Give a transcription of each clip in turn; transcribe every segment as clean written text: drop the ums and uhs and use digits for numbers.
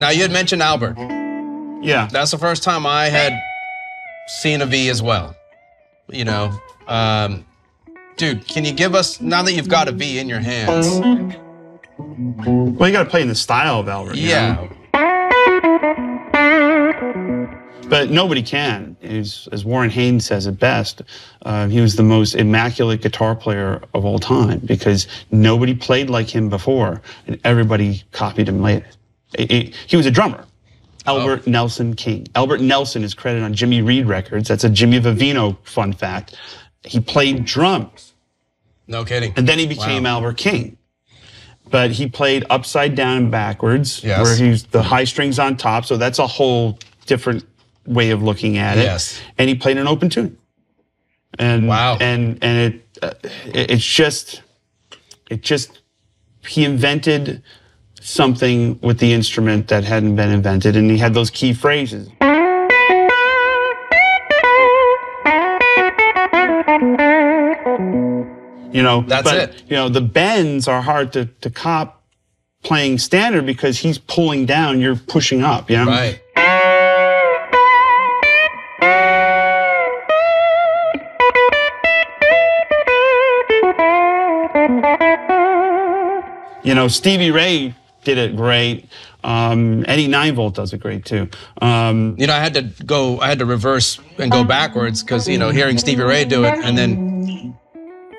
Now, you had mentioned Albert. Yeah. That's the first time I had seen a V as well. You know, dude, can you give us, now that you've got a V in your hands? Well, you got to play in the style of Albert. Yeah. You know? But nobody can. As Warren Haynes says it best, he was the most immaculate guitar player of all time because nobody played like him before, and everybody copied him later. He was a drummer. Albert Nelson King. Albert Nelson is credited on Jimmy Reed records. That's a Jimmy Vivino fun fact. He played drums. No kidding. And then he became Albert King. But he played upside down and backwards, where he's the high strings on top. So that's a whole different way of looking at it. Yes. And he played an open tune. And it's just he invented something with the instrument that hadn't been invented, and he had those key phrases. You know, that's it. You know, the bends are hard to cop playing standard because he's pulling down, you're pushing up, you know? Right. You know, Stevie Ray did it great. Eddie 9-Volt does it great too. You know, I had to reverse and go backwards because, you know, hearing Stevie Ray do it and then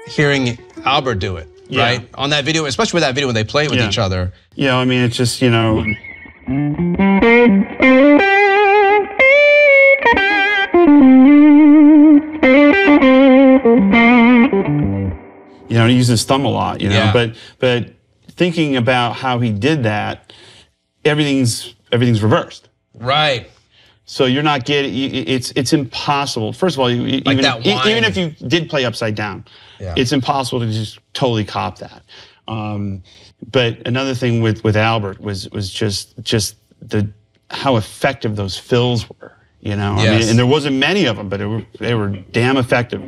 hearing Albert do it, right? On that video, especially with that video when they play with each other. Yeah, I mean, it's just, you know. You know, he uses his thumb a lot, you know, but thinking about how he did that, everything's reversed. Right. So you're not getting, it's impossible. First of all, even if you did play upside down, it's impossible to just totally cop that. But another thing with Albert was just how effective those fills were. You know, I mean, and there wasn't many of them, but they were damn effective.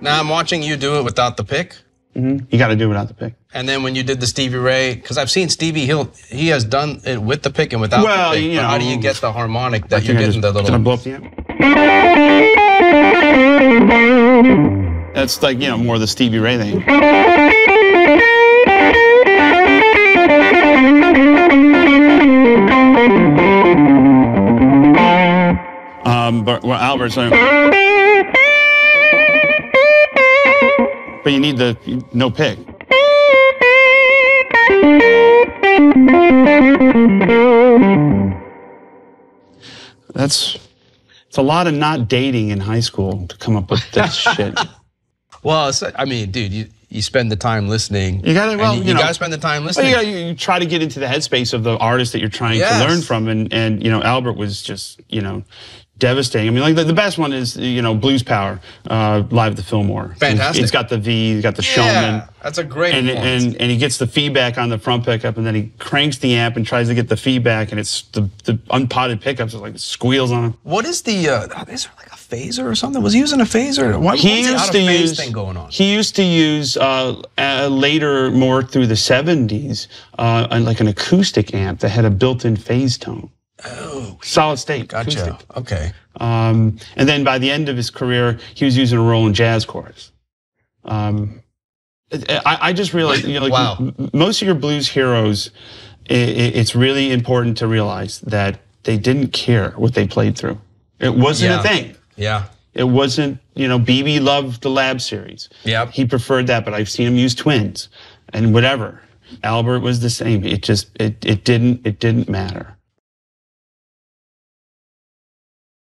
Now I'm watching you do it without the pick. Mm-hmm. You got to do it without the pick. And then when you did the Stevie Ray, because I've seen Stevie, he has done it with the pick and without the pick. You know, how do you get the harmonic that you're getting the little? Can I blow up the amp? That's like, you know, more the Stevie Ray thing. But well, Albert's like, but you need the no pick. It's a lot of not dating in high school to come up with this shit. Well, I mean, dude, you spend the time listening. You gotta, well, you gotta spend the time listening. Well, you try to get into the headspace of the artist that you're trying to learn from, and you know, Albert was just, you know, devastating. I mean, like the best one is, you know, Blues Power, live at the Fillmore. Fantastic. It's got the V, it's got the Showman. That's a great and he gets the feedback on the front pickup, and then he cranks the amp and tries to get the feedback, and it's the unpotted pickups, it's like squeals on him. What is the, is there like a phaser or something? Was he using a phaser? What's the out of phase thing going on? He used to use, later, more through the 70s, like an acoustic amp that had a built-in phase tone. Oh, solid state. Gotcha. Acoustic. Okay. And then by the end of his career, he was using a Roland Jazz chorus. I just realized, you know, like most of your blues heroes, it's really important to realize that they didn't care what they played through. It wasn't a thing. Yeah. It wasn't, you know, BB loved the Lab series. Yeah. He preferred that, but I've seen him use twins and whatever. Albert was the same. It just, it didn't matter.